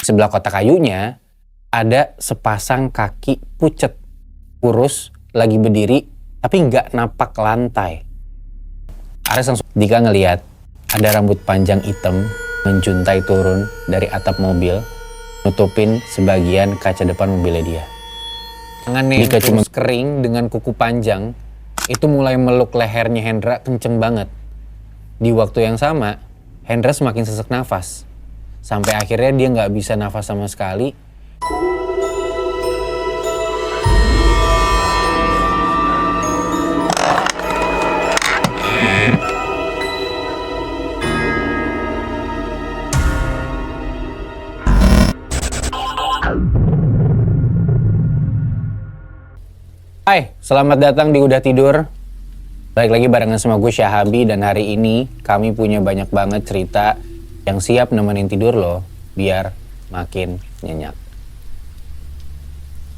Sebelah kotak kayunya ada sepasang kaki pucet, kurus, lagi berdiri, tapi nggak napak lantai. Aris langsung ngeliat ada rambut panjang hitam menjuntai turun dari atap mobil, nutupin sebagian kaca depan mobilnya dia. Tangannya yang cuma kering dengan kuku panjang itu mulai meluk lehernya Hendra kenceng banget. Di waktu yang sama, Hendra semakin sesak nafas. Sampai akhirnya dia nggak bisa nafas sama sekali. Hai, selamat datang di Udah Tidur. Balik lagi barengan sama gue Syahabi, dan hari ini kami punya banyak banget cerita yang siap nemenin tidur lo biar makin nyenyak.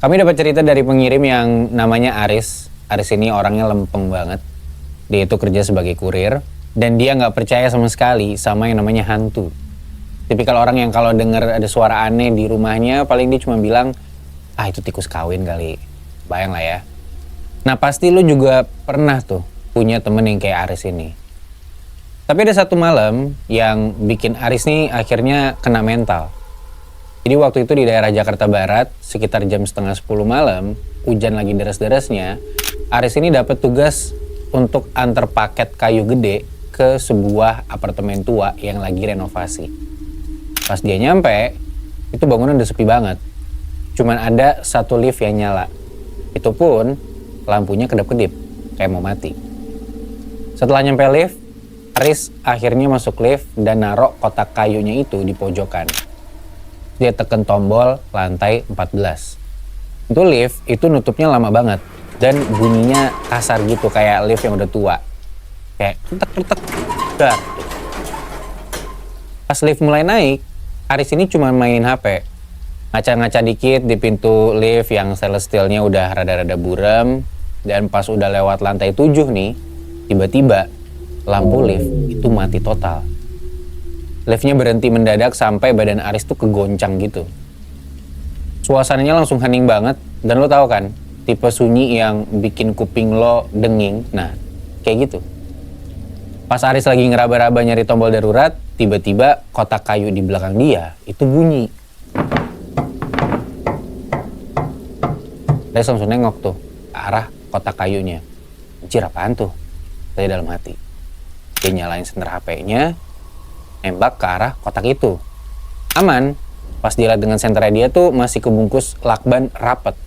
Kami dapat cerita dari pengirim yang namanya Aris. Aris ini orangnya lempeng banget. Dia itu kerja sebagai kurir dan dia nggak percaya sama sekali sama yang namanya hantu. Tipikal orang yang kalau dengar ada suara aneh di rumahnya paling dia cuma bilang, ah itu tikus kawin kali. Bayang lah ya. Nah pasti lu juga pernah tuh punya temen yang kayak Aris ini. Tapi ada satu malam yang bikin Aris nih akhirnya kena mental. Jadi waktu itu di daerah Jakarta Barat, sekitar jam 9:30 malam, hujan lagi deras-derasnya, Aris ini dapat tugas untuk antar paket kayu gede ke sebuah apartemen tua yang lagi renovasi. Pas dia nyampe, itu bangunan udah sepi banget. Cuman ada satu lift yang nyala. Itu pun lampunya kedap-kedip, kayak mau mati. Setelah nyampe lift, Aris akhirnya masuk lift dan narok kotak kayunya itu di pojokan. Dia tekan tombol lantai 14. Itu lift itu nutupnya lama banget dan bunyinya kasar gitu kayak lift yang udah tua. Kayak ketek-ketek, dar. Pas lift mulai naik, Aris ini cuma main HP. Ngaca-ngaca dikit di pintu lift yang stainless steelnya udah rada-rada buram. Dan pas udah lewat lantai 7 nih, tiba-tiba lampu lift itu mati total. Liftnya berhenti mendadak sampai badan Aris tuh kegoncang gitu. Suasananya langsung hening banget, dan lo tau kan, tipe sunyi yang bikin kuping lo denging. Nah, kayak gitu. Pas Aris lagi ngeraba-raba nyari tombol darurat, tiba-tiba kotak kayu di belakang dia itu bunyi. Aris langsung nengok tuh ke arah kotak kayunya. Anjir, apaan tuh? Tadi dalam hati. Dia nyalain senter HP-nya, nembak ke arah kotak itu. Aman. Pas dilihat dengan senternya dia tuh masih kebungkus lakban rapet.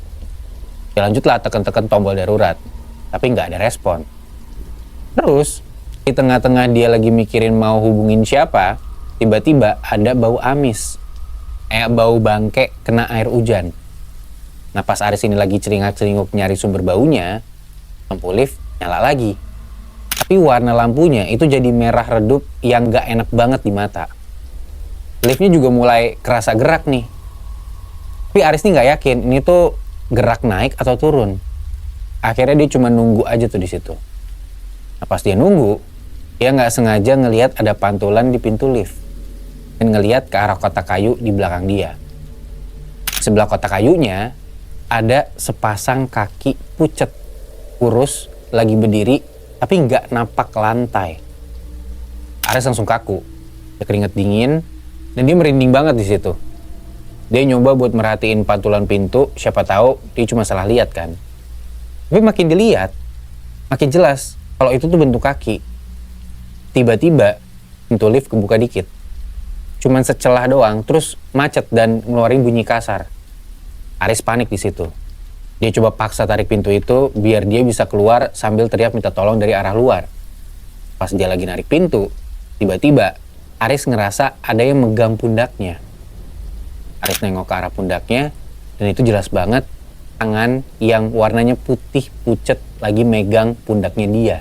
Dia lanjutlah tekan-tekan tombol darurat, tapi nggak ada respon. Terus di tengah-tengah dia lagi mikirin mau hubungin siapa, tiba-tiba ada bau amis, kayak bau bangke kena air hujan. Nah pas Aris ini lagi celingak-celinguk nyari sumber baunya, lampu lift nyala lagi. Tapi warna lampunya itu jadi merah redup yang gak enak banget di mata. Liftnya juga mulai kerasa gerak nih. Tapi Aris nih gak yakin ini tuh gerak naik atau turun. Akhirnya dia cuma nunggu aja tuh di situ. Nah pas dia nunggu, dia gak sengaja ngelihat ada pantulan di pintu lift. Dan ngelihat ke arah kotak kayu di belakang dia. Sebelah kotak kayunya ada sepasang kaki pucet, kurus, lagi berdiri, tapi nggak napak lantai. Aris langsung kaku, dia keringet dingin, dan dia merinding banget di situ. Dia nyoba buat merhatiin pantulan pintu, siapa tahu dia cuma salah lihat kan. Tapi makin dilihat, makin jelas kalau itu tuh bentuk kaki. Tiba-tiba pintu lift kebuka dikit, cuman secelah doang, terus macet dan ngeluarin bunyi kasar. Aris panik di situ. Dia coba paksa tarik pintu itu biar dia bisa keluar sambil teriak minta tolong dari arah luar. Pas dia lagi narik pintu, tiba-tiba Aris ngerasa ada yang megang pundaknya. Aris nengok ke arah pundaknya dan itu jelas banget tangan yang warnanya putih pucet lagi megang pundaknya dia.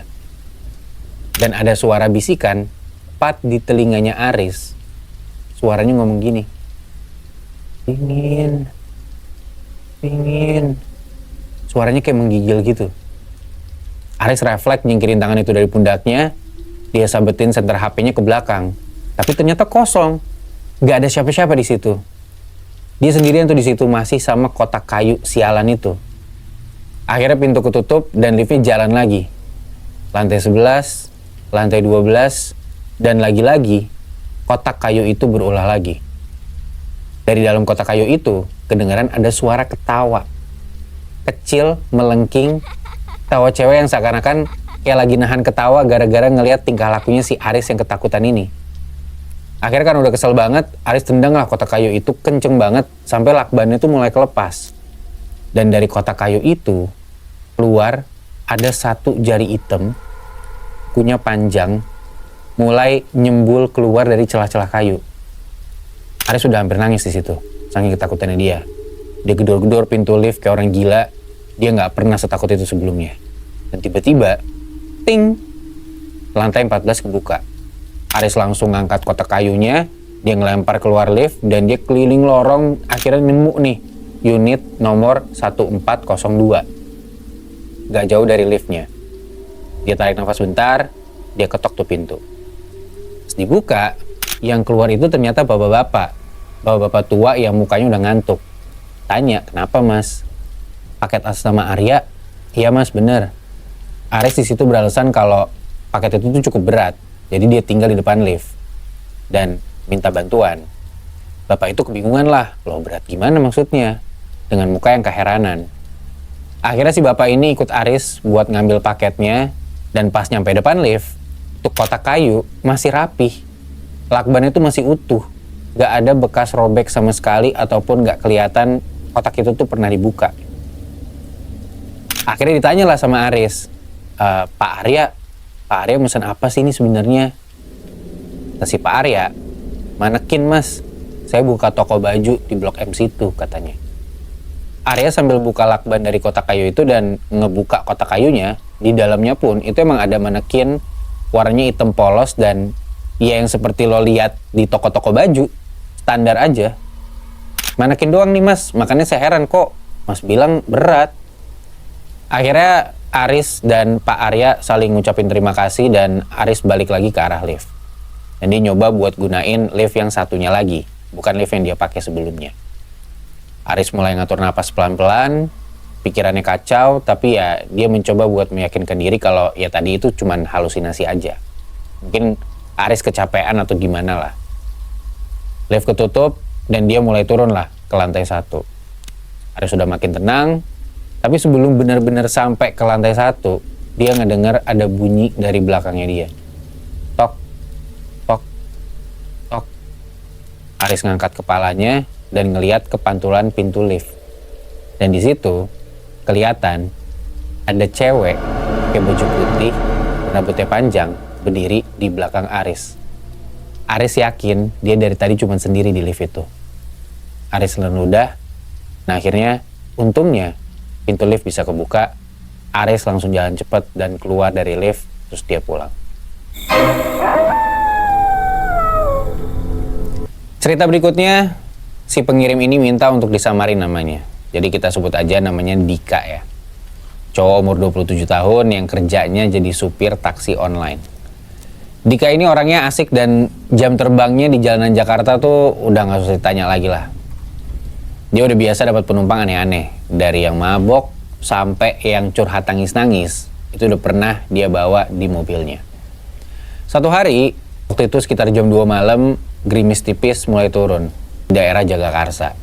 Dan ada suara bisikan pat di telinganya Aris. Suaranya ngomong gini, pingin. Suaranya kayak menggigil gitu. Aris refleks nyingkirin tangan itu dari pundaknya. Dia sabetin senter HP-nya ke belakang. Tapi ternyata kosong. Gak ada siapa-siapa di situ. Dia sendirian tuh di situ masih sama kotak kayu sialan itu. Akhirnya pintu ketutup dan liftnya jalan lagi. Lantai 11, lantai 12, dan lagi-lagi kotak kayu itu berulah lagi. Dari dalam kotak kayu itu kedengaran ada suara ketawa. Kecil, melengking, tawa cewek yang seakan-akan kayak lagi nahan ketawa gara-gara ngelihat tingkah lakunya si Aris yang ketakutan ini. Akhirnya kan udah kesel banget, Aris tendang lah kotak kayu itu kenceng banget sampai lakbannya tuh mulai kelepas. Dan dari kotak kayu itu keluar ada satu jari hitam, kunya panjang, mulai nyembul keluar dari celah-celah kayu. Aris sudah hampir nangis di situ, saking ketakutannya dia. Dia gedor-gedor pintu lift kayak orang gila. Dia nggak pernah setakut itu sebelumnya. Dan tiba-tiba, ting, lantai 14 kebuka. Aris langsung ngangkat kotak kayunya, dia ngelempar keluar lift, dan dia keliling lorong, akhirnya nemu nih, unit nomor 1402. Gak jauh dari liftnya. Dia tarik nafas bentar, dia ketok tuh pintu. Terus dibuka, yang keluar itu ternyata bapak-bapak. Bapak-bapak tua yang mukanya udah ngantuk. Tanya, kenapa mas? Paket atas nama Arya? Iya mas, bener. Aris di situ beralasan kalau paket itu tuh cukup berat. Jadi dia tinggal di depan lift. Dan minta bantuan. Bapak itu kebingungan lah. Loh berat gimana maksudnya? Dengan muka yang keheranan. Akhirnya si bapak ini ikut Aris buat ngambil paketnya. Dan pas nyampe depan lift, tuh kotak kayu masih rapih. Lakbannya itu masih utuh. Gak ada bekas robek sama sekali ataupun gak kelihatan kotak itu tuh pernah dibuka. Akhirnya ditanya lah sama Aris, Pak Arya mesen apa sih ini sebenarnya? Kata si Pak Arya, manekin mas, saya buka toko baju di Blok M situ katanya. Arya sambil buka lakban dari kotak kayu itu dan ngebuka kotak kayunya, di dalamnya pun itu emang ada manekin warnanya hitam polos dan ya yang seperti lo lihat di toko-toko baju, standar aja. Manekin doang nih mas, makanya saya heran kok mas bilang berat. Akhirnya Aris dan Pak Arya saling ngucapin terima kasih dan Aris balik lagi ke arah lift. Dan dia nyoba buat gunain lift yang satunya lagi, bukan lift yang dia pakai sebelumnya. Aris mulai ngatur napas pelan-pelan, pikirannya kacau, tapi ya dia mencoba buat meyakinkan diri kalau ya tadi itu cuman halusinasi aja. Mungkin Aris kecapean atau gimana lah. Lift ketutup dan dia mulai turun lah ke lantai 1. Aris sudah makin tenang, tapi sebelum benar-benar sampai ke lantai 1, dia ngedengar ada bunyi dari belakangnya dia. Tok, tok, tok. Aris ngangkat kepalanya dan ngelihat ke pantulan pintu lift. Dan di situ kelihatan ada cewek pakai baju putih, rambutnya panjang, berdiri di belakang Aris. Aris yakin dia dari tadi cuma sendiri di lift itu. Aris ludah. Nah akhirnya untungnya pintu lift bisa kebuka. Aris langsung jalan cepat dan keluar dari lift, terus dia pulang. Cerita berikutnya, si pengirim ini minta untuk disamarin namanya. Jadi kita sebut aja namanya Dika ya. Cowok umur 27 tahun yang kerjanya jadi supir taksi online. Dika ini orangnya asik dan jam terbangnya di jalanan Jakarta tuh udah gak usah ditanya lagi lah. Dia udah biasa dapat penumpang aneh-aneh. Dari yang mabok sampai yang curhat nangis-nangis. Itu udah pernah dia bawa di mobilnya. Satu hari, waktu itu sekitar jam 2 malam, gerimis tipis mulai turun di daerah Jagakarsa.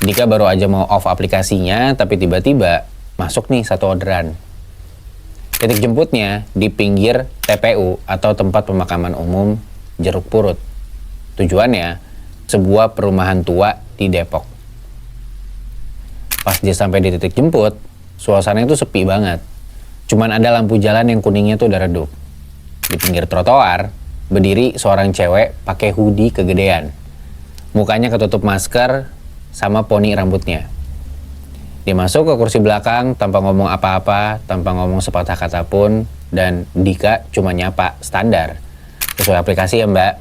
Dika baru aja mau off aplikasinya, tapi tiba-tiba masuk nih satu orderan. Titik jemputnya di pinggir TPU atau tempat pemakaman umum Jeruk Purut. Tujuannya sebuah perumahan tua di Depok. Pas dia sampai di titik jemput, suasananya itu sepi banget. Cuman ada lampu jalan yang kuningnya tuh udah redup. Di pinggir trotoar, berdiri seorang cewek pakai hoodie kegedean. Mukanya ketutup masker sama poni rambutnya. Dia masuk ke kursi belakang tanpa ngomong apa-apa, tanpa ngomong sepatah kata pun, dan Dika cuma nyapa standar. Sesuai aplikasi ya mbak.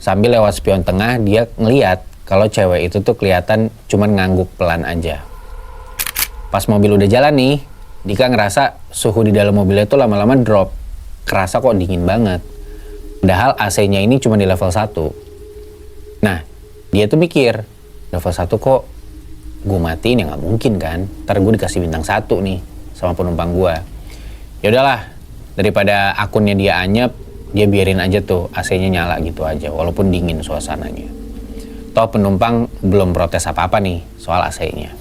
Sambil lewat spion tengah, dia ngeliat kalau cewek itu tuh kelihatan cuman ngangguk pelan aja. Pas mobil udah jalan nih, Dika ngerasa suhu di dalam mobilnya tuh lama-lama drop. Kerasa kok dingin banget. Padahal AC-nya ini cuma di level 1. Nah, dia tuh mikir, level 1 kok gue matiin, ya nggak mungkin kan, ntar gue dikasih bintang 1 nih sama penumpang gue. Ya udahlah, daripada akunnya dia anyep, dia biarin aja tuh AC-nya nyala gitu aja walaupun dingin suasananya. Toh penumpang belum protes apa-apa nih soal AC-nya.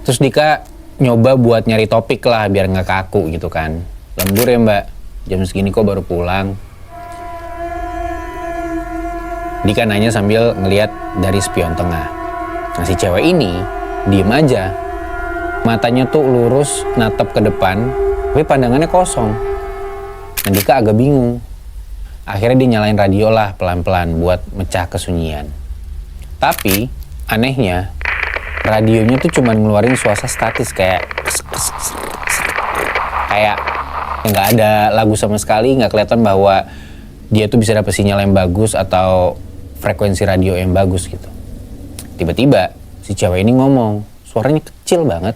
Terus Dika nyoba buat nyari topik lah biar nggak kaku gitu kan. Lembur ya mbak, jam segini kok baru pulang? Dika nanya sambil ngeliat dari spion tengah. Nah si cewek ini diem aja. Matanya tuh lurus natap ke depan, tapi pandangannya kosong. Nah Dika agak bingung. Akhirnya dia nyalain radio lah pelan-pelan buat mecah kesunyian. Tapi anehnya radionya tuh cuman ngeluarin suara statis kayak nggak ada lagu sama sekali, nggak kelihatan bahwa dia tuh bisa dapet sinyal yang bagus atau frekuensi radio yang bagus gitu. Tiba-tiba si cewek ini ngomong, suaranya kecil banget,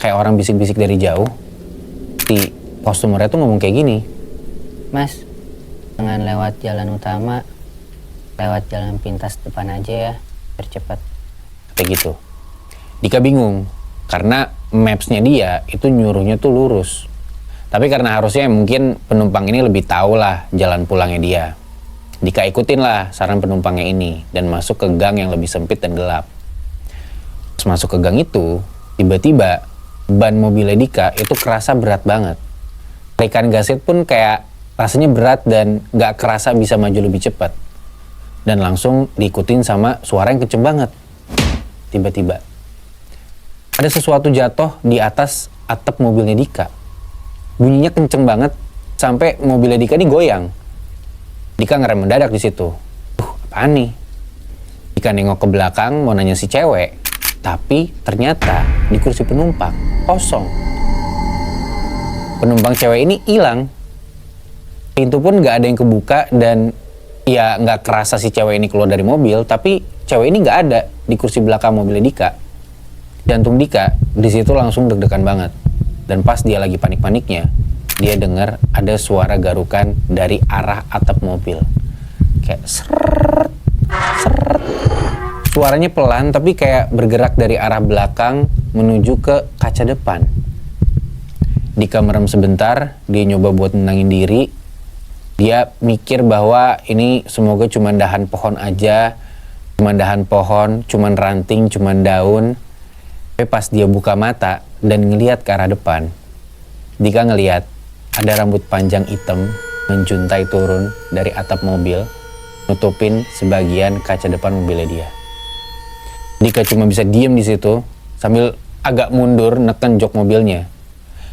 kayak orang bisik-bisik dari jauh. Si customer-nya tuh ngomong kayak gini, Mas, jangan lewat jalan utama, lewat jalan pintas depan aja ya, biar cepat. kayak gitu. Dika bingung, karena maps-nya dia itu nyuruhnya tuh lurus. Tapi karena harusnya mungkin penumpang ini lebih tahu lah jalan pulangnya dia. Dika ikutin lah saran penumpangnya ini dan masuk ke gang yang lebih sempit dan gelap. Pas masuk ke gang itu, tiba-tiba ban mobilnya Dika itu kerasa berat banget. Tarikan gasnya pun kayak rasanya berat dan gak kerasa bisa maju lebih cepat. Dan langsung diikutin sama suara yang kenceng banget. Tiba-tiba ada sesuatu jatuh di atas atap mobilnya Dika. Bunyinya kenceng banget sampai mobilnya Dika ini goyang. Dika ngerem mendadak di situ. Apaan nih? Dika nengok ke belakang mau nanya si cewek, tapi ternyata di kursi penumpang kosong. Penumpang cewek ini hilang. Pintu pun nggak ada yang kebuka dan ya nggak kerasa si cewek ini keluar dari mobil, tapi cewek ini nggak ada di kursi belakang mobilnya Dika. Jantung Dika di situ langsung deg-degan banget. Dan pas dia lagi panik-paniknya, dia dengar ada suara garukan dari arah atap mobil. Kayak seret, seret. Suaranya pelan tapi kayak bergerak dari arah belakang menuju ke kaca depan. Dika merem sebentar, dia nyoba buat nenangin diri. Dia mikir bahwa ini semoga cuma dahan pohon aja, cuma dahan pohon, cuma ranting, cuma daun. Tapi pas dia buka mata dan ngelihat ke arah depan, Dika ngelihat ada rambut panjang hitam menjuntai turun dari atap mobil, nutupin sebagian kaca depan mobilnya dia. Dika cuma bisa diem di situ sambil agak mundur neken jok mobilnya,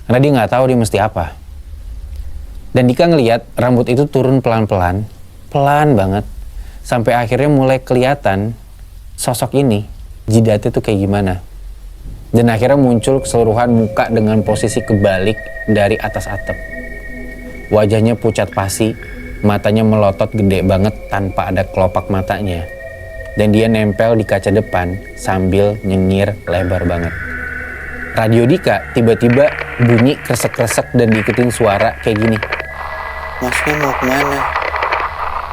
karena dia nggak tahu dia mesti apa. Dan Dika ngelihat rambut itu turun pelan-pelan, pelan banget, sampai akhirnya mulai kelihatan sosok ini, jidatnya tuh kayak gimana. Dan akhirnya muncul keseluruhan muka dengan posisi kebalik dari atas atap. Wajahnya pucat pasi, matanya melotot gede banget tanpa ada kelopak matanya. Dan dia nempel di kaca depan sambil nyengir lebar banget. Radio Dika tiba-tiba bunyi kresek-kresek dan diikutin suara kayak gini. Masnya mau kemana?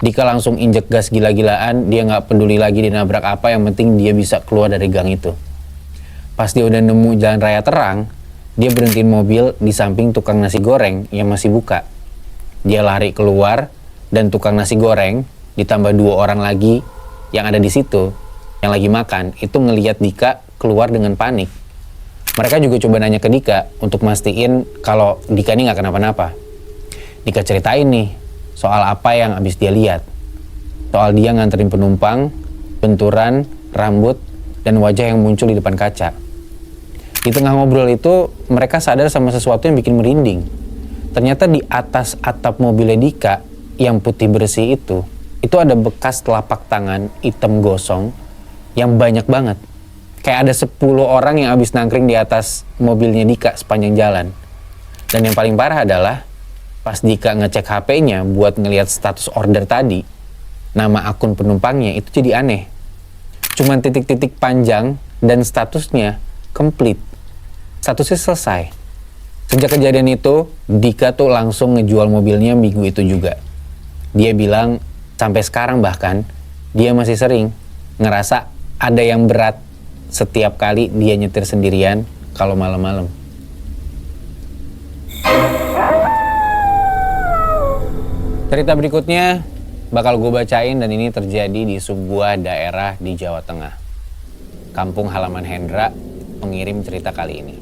Dika langsung injek gas gila-gilaan, dia nggak peduli lagi dinabrak apa, yang penting dia bisa keluar dari gang itu. Pas dia udah nemu jalan raya terang, dia berhentiin mobil di samping tukang nasi goreng yang masih buka. Dia lari keluar dan tukang nasi goreng ditambah 2 orang lagi yang ada di situ yang lagi makan itu ngelihat Dika keluar dengan panik. Mereka juga coba nanya ke Dika untuk mastiin kalau Dika ini nggak kenapa-napa. Dika ceritain nih soal apa yang abis dia lihat. Soal dia nganterin penumpang, benturan, rambut, dan wajah yang muncul di depan kaca. Di tengah ngobrol itu, mereka sadar sama sesuatu yang bikin merinding. Ternyata di atas atap mobilnya Dika yang putih bersih itu ada bekas telapak tangan hitam gosong yang banyak banget. Kayak ada 10 orang yang habis nangkring di atas mobilnya Dika sepanjang jalan. Dan yang paling parah adalah, pas Dika ngecek HP-nya buat ngelihat status order tadi, nama akun penumpangnya itu jadi aneh. Cuman titik-titik panjang dan statusnya complete. Statusnya selesai. Sejak kejadian itu, Dika tuh langsung ngejual mobilnya minggu itu juga. Dia bilang sampai sekarang bahkan dia masih sering ngerasa ada yang berat setiap kali dia nyetir sendirian kalau malam-malam. Cerita berikutnya bakal gue bacain dan ini terjadi di sebuah daerah di Jawa Tengah. Kampung halaman Hendra pengirim cerita kali ini.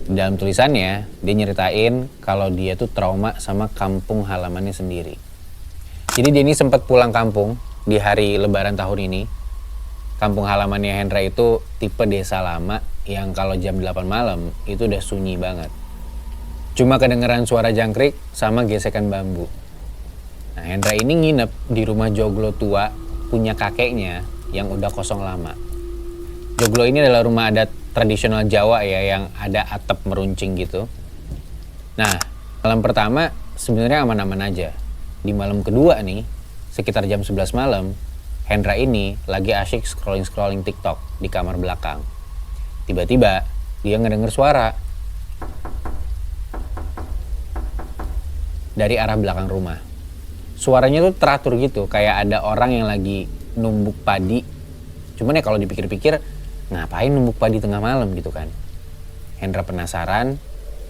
Dalam tulisannya, dia nyeritain kalau dia tuh trauma sama kampung halamannya sendiri. Jadi dia ini sempat pulang kampung di hari lebaran tahun ini. Kampung halamannya Hendra itu tipe desa lama yang kalau jam 8 malam itu udah sunyi banget. Cuma kedengeran suara jangkrik sama gesekan bambu. Nah, Hendra ini nginep di rumah joglo tua punya kakeknya yang udah kosong lama. Joglo ini adalah rumah adat tradisional Jawa ya, yang ada atap meruncing gitu. Nah, malam pertama sebenarnya aman-aman aja. Di malam kedua nih, sekitar jam 11 malam, Hendra ini lagi asyik scrolling TikTok di kamar belakang. Tiba-tiba dia ngedenger suara dari arah belakang rumah. Suaranya tuh teratur gitu, kayak ada orang yang lagi numbuk padi. Cuman ya kalau dipikir-pikir, ngapain numbuk padi tengah malam gitu kan. Hendra penasaran,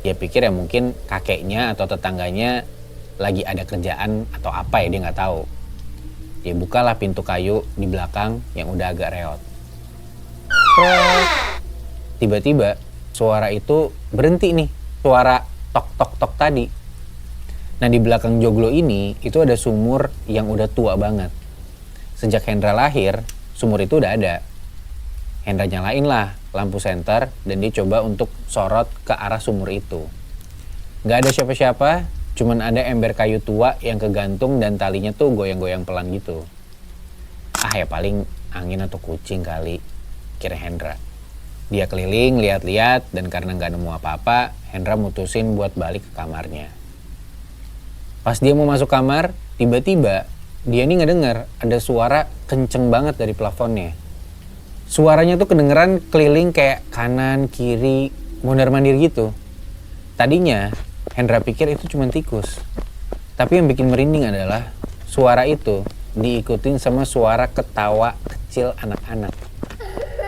dia pikir ya mungkin kakeknya atau tetangganya lagi ada kerjaan atau apa ya, dia nggak tahu. Dia bukalah pintu kayu di belakang yang udah agak reot. Tiba-tiba suara itu berhenti nih, suara tok-tok-tok tadi. Nah di belakang joglo ini itu ada sumur yang udah tua banget. Sejak Hendra lahir, sumur itu udah ada. Hendra nyalain lah lampu senter dan dia coba untuk sorot ke arah sumur itu. Gak ada siapa-siapa, cuman ada ember kayu tua yang kegantung dan talinya tuh goyang-goyang pelan gitu. Ah ya paling angin atau kucing kali, kira Hendra. Dia keliling, lihat-lihat, dan karena gak nemu apa-apa, Hendra mutusin buat balik ke kamarnya. Pas dia mau masuk kamar, tiba-tiba dia nih ngedenger ada suara kenceng banget dari plafonnya. Suaranya tuh kedengeran keliling kayak kanan, kiri, mondar-mandir gitu. Tadinya Hendra pikir itu cuma tikus. Tapi yang bikin merinding adalah suara itu diikutin sama suara ketawa kecil anak-anak.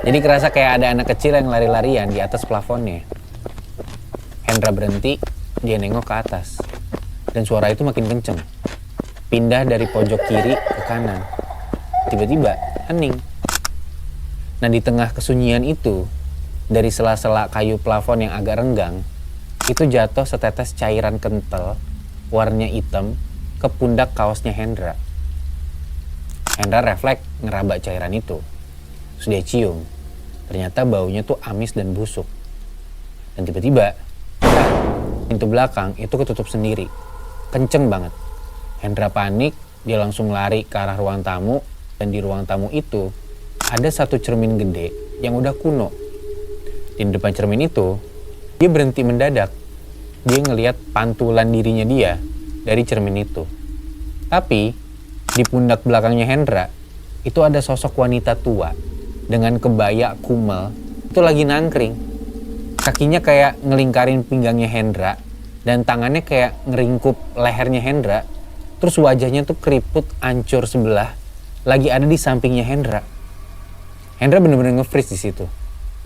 Jadi kerasa kayak ada anak kecil yang lari-larian di atas plafonnya. Hendra berhenti, dia nengok ke atas. Dan suara itu makin kenceng. Pindah dari pojok kiri ke kanan. Tiba-tiba hening. Nah di tengah kesunyian itu, dari sela-sela kayu plafon yang agak renggang, itu jatuh setetes cairan kental, warnanya hitam, ke pundak kaosnya Hendra. Hendra refleks ngeraba cairan itu. Terus dia cium. Ternyata baunya tuh amis dan busuk. Dan tiba-tiba, pintu belakang itu ketutup sendiri. Kenceng banget. Hendra panik, dia langsung lari ke arah ruang tamu, dan di ruang tamu itu ada satu cermin gede yang udah kuno. Di depan cermin itu, dia berhenti mendadak. Dia ngelihat pantulan dirinya dia dari cermin itu. Tapi di pundak belakangnya Hendra itu ada sosok wanita tua dengan kebaya kumel itu lagi nangkring. Kakinya kayak ngelingkarin pinggangnya Hendra dan tangannya kayak ngeringkup lehernya Hendra. Terus wajahnya tuh keriput ancur sebelah lagi ada di sampingnya Hendra. Hendra bener-bener nge-freeze di situ.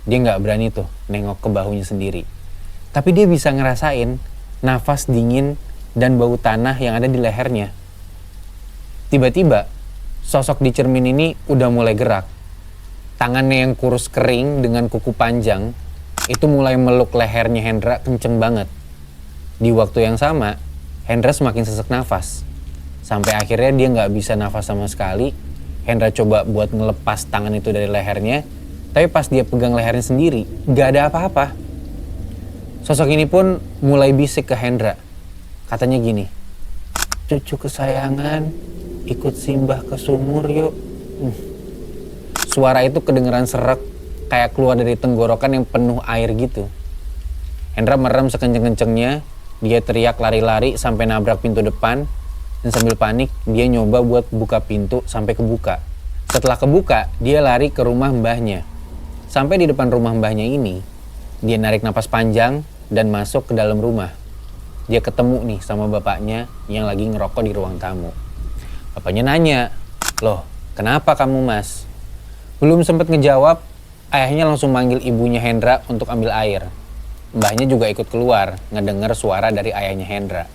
Dia nggak berani tuh nengok ke bahunya sendiri. Tapi dia bisa ngerasain nafas dingin dan bau tanah yang ada di lehernya. Tiba-tiba sosok di cermin ini udah mulai gerak. Tangannya yang kurus kering dengan kuku panjang itu mulai meluk lehernya Hendra kenceng banget. Di waktu yang sama, Hendra semakin sesak nafas. Sampai akhirnya dia nggak bisa nafas sama sekali. Hendra coba buat ngelepas tangan itu dari lehernya. Tapi pas dia pegang lehernya sendiri, nggak ada apa-apa. Sosok ini pun mulai bisik ke Hendra. Katanya gini, "Cucu kesayangan, ikut simbah ke sumur yuk." Suara itu kedengeran serak, kayak keluar dari tenggorokan yang penuh air gitu. Hendra merem sekenceng-kencengnya. Dia teriak lari-lari sampai nabrak pintu depan. Dan sambil panik, dia nyoba buat buka pintu sampai kebuka. Setelah kebuka, dia lari ke rumah mbahnya. Sampai di depan rumah mbahnya ini, dia narik napas panjang dan masuk ke dalam rumah. Dia ketemu nih sama bapaknya yang lagi ngerokok di ruang tamu. Bapaknya nanya, "Loh, kenapa kamu mas?" Belum sempat ngejawab, ayahnya langsung manggil ibunya Hendra untuk ambil air. Mbahnya juga ikut keluar, ngedenger suara dari ayahnya Hendra.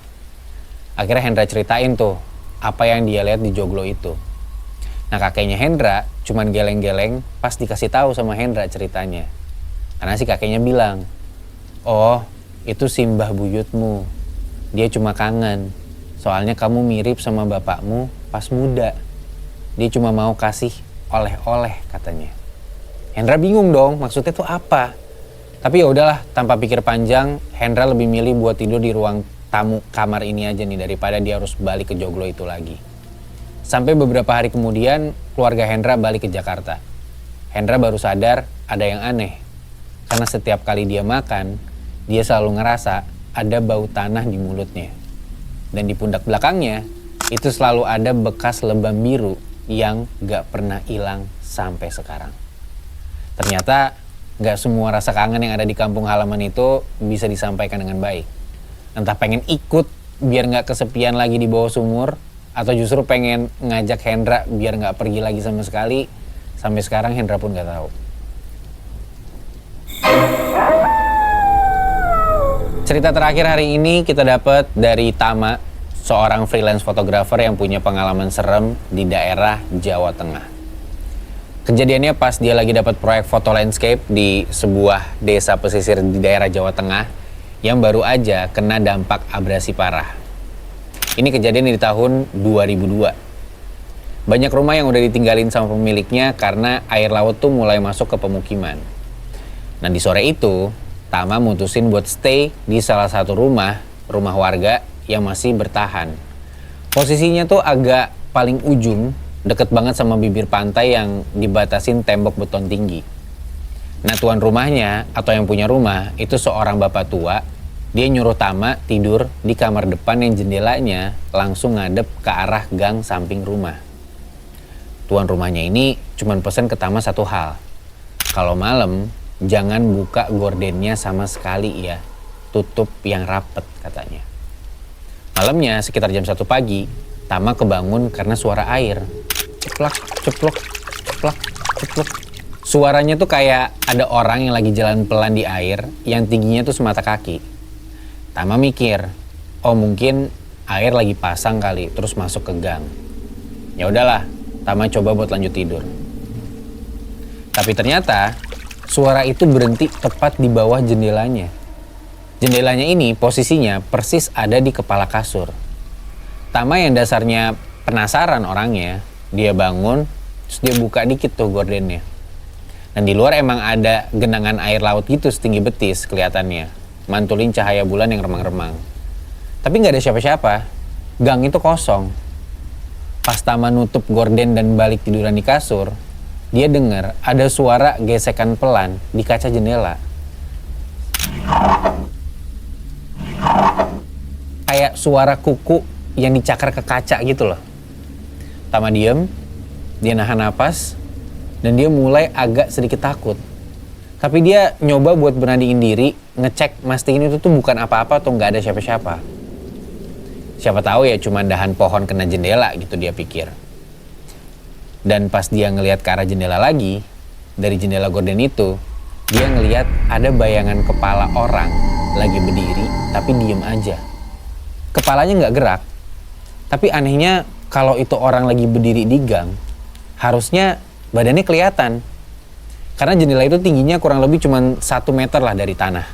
Akhirnya Hendra ceritain tuh, apa yang dia lihat di joglo itu. Nah kakeknya Hendra cuman geleng-geleng pas dikasih tahu sama Hendra ceritanya. Karena si kakeknya bilang, oh itu si mbah buyutmu, dia cuma kangen. Soalnya kamu mirip sama bapakmu pas muda. Dia cuma mau kasih oleh-oleh katanya. Hendra bingung dong, maksudnya tuh apa? Tapi ya udahlah, tanpa pikir panjang, Hendra lebih milih buat tidur di ruang tamu kamar ini aja nih daripada dia harus balik ke joglo itu lagi. Sampai beberapa hari kemudian, keluarga Hendra balik ke Jakarta. Hendra baru sadar ada yang aneh. Karena setiap kali dia makan, dia selalu ngerasa ada bau tanah di mulutnya. Dan di pundak belakangnya, itu selalu ada bekas lebam biru yang gak pernah hilang sampai sekarang. Ternyata gak semua rasa kangen yang ada di kampung halaman itu bisa disampaikan dengan baik. Entah pengen ikut biar gak kesepian lagi di bawah sumur, atau justru pengen ngajak Hendra biar gak pergi lagi sama sekali. Sampai sekarang Hendra pun gak tahu. Cerita terakhir hari ini kita dapat dari Tama, seorang freelance fotografer yang punya pengalaman serem di daerah Jawa Tengah. Kejadiannya pas dia lagi dapat proyek foto landscape di sebuah desa pesisir di daerah Jawa Tengah yang baru aja kena dampak abrasi parah. Ini kejadian di tahun 2002. Banyak rumah yang udah ditinggalin sama pemiliknya karena air laut tuh mulai masuk ke pemukiman. Nah di sore itu, Tama mutusin buat stay di salah satu rumah warga yang masih bertahan. Posisinya tuh agak paling ujung, deket banget sama bibir pantai yang dibatasin tembok beton tinggi. Nah tuan rumahnya atau yang punya rumah itu seorang bapak tua. Dia nyuruh Tama tidur di kamar depan yang jendelanya langsung ngadep ke arah gang samping rumah. Tuan rumahnya ini cuman pesen ke Tama satu hal. Kalau malam jangan buka gordennya sama sekali ya. Tutup yang rapet katanya. Malamnya sekitar jam 1 pagi, Tama kebangun karena suara air. Ceplak, ceplok, ceplak, ceplok. Suaranya tuh kayak ada orang yang lagi jalan pelan di air yang tingginya tuh semata kaki. Tama mikir, oh mungkin air lagi pasang kali terus masuk ke gang. Ya udahlah, Tama coba buat lanjut tidur. Tapi ternyata suara itu berhenti tepat di bawah jendelanya. Jendelanya ini posisinya persis ada di kepala kasur. Tama yang dasarnya penasaran orangnya, dia bangun, terus dia buka dikit tuh gordennya. Dan di luar emang ada genangan air laut gitu setinggi betis kelihatannya, mantulin cahaya bulan yang remang-remang. Tapi nggak ada siapa-siapa, gang itu kosong. Pas Tama nutup gorden dan balik tiduran di kasur, dia dengar ada suara gesekan pelan di kaca jendela. Kayak suara kuku yang dicakar ke kaca gitu loh. Tama diem, dia nahan napas, dan dia mulai agak sedikit takut. Tapi dia nyoba buat beraniin diri, ngecek mastiin itu tuh bukan apa-apa atau nggak ada siapa-siapa. Siapa tahu ya cuma dahan pohon kena jendela gitu dia pikir. Dan pas dia ngelihat ke arah jendela lagi, dari jendela gorden itu, dia ngelihat ada bayangan kepala orang lagi berdiri tapi diem aja. Kepalanya nggak gerak, tapi anehnya kalau itu orang lagi berdiri di gang, harusnya badannya kelihatan. Karena jendela itu tingginya kurang lebih cuma 1 meter lah dari tanah.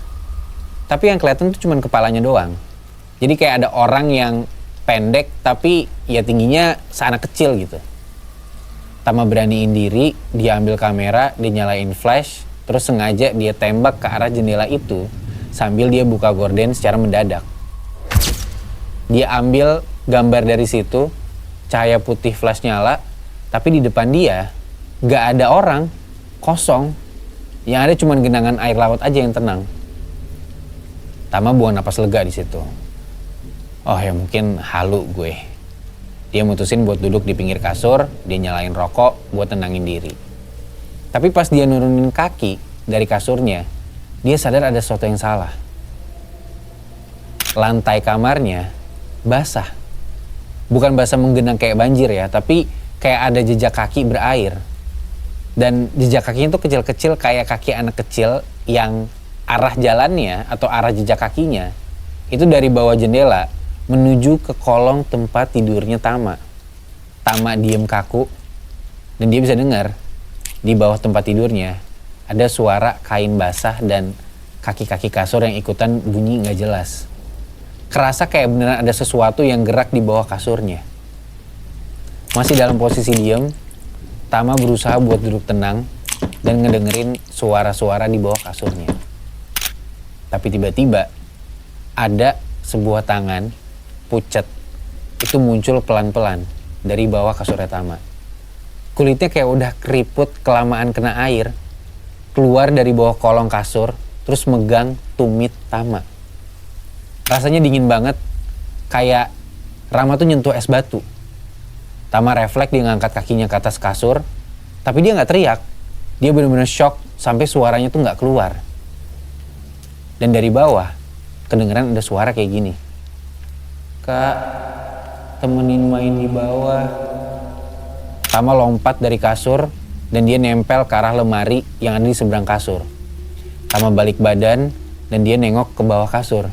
Tapi yang kelihatan tuh cuma kepalanya doang. Jadi kayak ada orang yang pendek tapi ya tingginya seanak kecil gitu. Tama beraniin diri, dia ambil kamera, dia nyalain flash, terus sengaja dia tembak ke arah jendela itu sambil dia buka gorden secara mendadak. Dia ambil gambar dari situ, cahaya putih flash nyala, tapi di depan dia gak ada orang, kosong. Yang ada cuma genangan air laut aja yang tenang. Tama buang napas lega di situ. Oh ya mungkin halu gue. Dia mutusin buat duduk di pinggir kasur, dia nyalain rokok buat tenangin diri. Tapi pas dia nurunin kaki dari kasurnya, dia sadar ada sesuatu yang salah. Lantai kamarnya basah. Bukan basah menggenang kayak banjir ya, tapi kayak ada jejak kaki berair. Dan jejak kakinya tuh kecil-kecil kayak kaki anak kecil yang arah jalannya atau arah jejak kakinya itu dari bawah jendela menuju ke kolong tempat tidurnya Tama. Tama diem kaku dan dia bisa dengar di bawah tempat tidurnya ada suara kain basah dan kaki-kaki kasur yang ikutan bunyi nggak jelas. Kerasa kayak beneran ada sesuatu yang gerak di bawah kasurnya. Masih dalam posisi diem, Tama berusaha buat duduk tenang dan ngedengerin suara-suara di bawah kasurnya. Tapi tiba-tiba ada sebuah tangan pucat itu muncul pelan-pelan dari bawah kasurnya Tama. Kulitnya kayak udah keriput kelamaan kena air, keluar dari bawah kolong kasur, terus megang tumit Tama. Rasanya dingin banget, kayak Rama tuh nyentuh es batu. Tama refleks dia ngangkat kakinya ke atas kasur, tapi dia nggak teriak. Dia benar-benar shock sampai suaranya tuh nggak keluar. Dan dari bawah, kedengeran ada suara kayak gini. Kak, temenin main di bawah. Tama lompat dari kasur dan dia nempel ke arah lemari yang ada di seberang kasur. Tama balik badan dan dia nengok ke bawah kasur.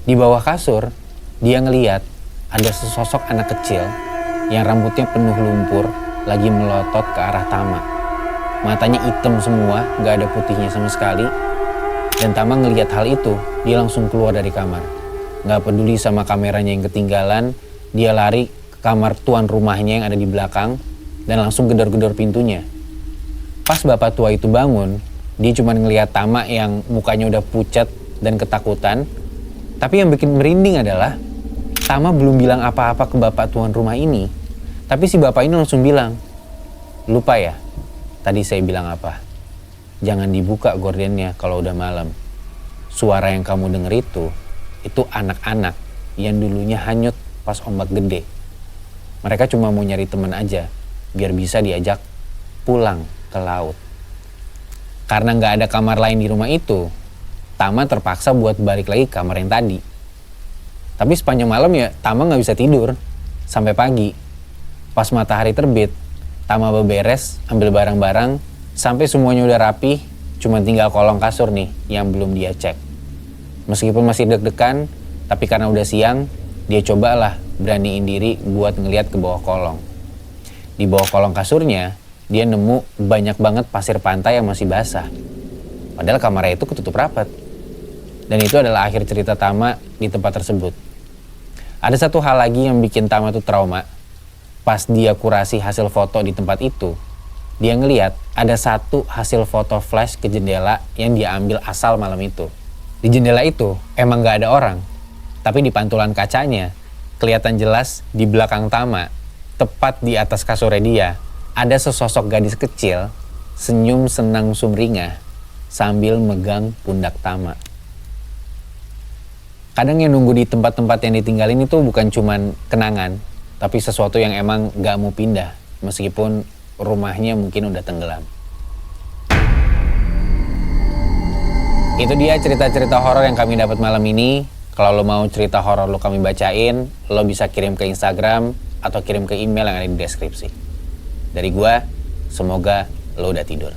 Di bawah kasur, dia ngeliat ada sesosok anak kecil yang rambutnya penuh lumpur lagi melotot ke arah Tama. Matanya hitam semua, gak ada putihnya sama sekali. Dan Tama ngeliat hal itu, dia langsung keluar dari kamar. Gak peduli sama kameranya yang ketinggalan, dia lari ke kamar tuan rumahnya yang ada di belakang dan langsung gedor-gedor pintunya. Pas bapak tua itu bangun, dia cuma ngeliat Tama yang mukanya udah pucat dan ketakutan. Tapi yang bikin merinding adalah Tama belum bilang apa-apa ke bapak tuan rumah ini. Tapi si bapak ini langsung bilang, lupa ya, tadi saya bilang apa? Jangan dibuka gordennya kalau udah malam. Suara yang kamu denger itu anak-anak yang dulunya hanyut pas ombak gede. Mereka cuma mau nyari teman aja, biar bisa diajak pulang ke laut. Karena nggak ada kamar lain di rumah itu, Tama terpaksa buat balik lagi ke kamar yang tadi. Tapi sepanjang malam ya Tama nggak bisa tidur sampai pagi. Pas matahari terbit, Tama beberes, ambil barang-barang, sampai semuanya udah rapi, cuma tinggal kolong kasur nih yang belum dia cek. Meskipun masih deg-degan, tapi karena udah siang, dia cobalah beraniin diri buat ngeliat ke bawah kolong. Di bawah kolong kasurnya, dia nemu banyak banget pasir pantai yang masih basah. Padahal kamarnya itu ketutup rapat. Dan itu adalah akhir cerita Tama di tempat tersebut. Ada satu hal lagi yang bikin Tama tuh trauma. Pas dia kurasi hasil foto di tempat itu, dia ngeliat ada satu hasil foto flash ke jendela yang dia ambil asal malam itu. Di jendela itu emang gak ada orang, tapi di pantulan kacanya kelihatan jelas di belakang Tama, tepat di atas kasurnya dia, ada sesosok gadis kecil senyum senang sumringah sambil megang pundak Tama. Kadang yang nunggu di tempat-tempat yang ditinggalin itu bukan cuman kenangan, tapi sesuatu yang emang gak mau pindah, meskipun rumahnya mungkin udah tenggelam. Itu dia cerita-cerita horor yang kami dapat malam ini. Kalau lo mau cerita horor lo kami bacain, lo bisa kirim ke Instagram atau kirim ke email yang ada di deskripsi. Dari gua, semoga lo udah tidur.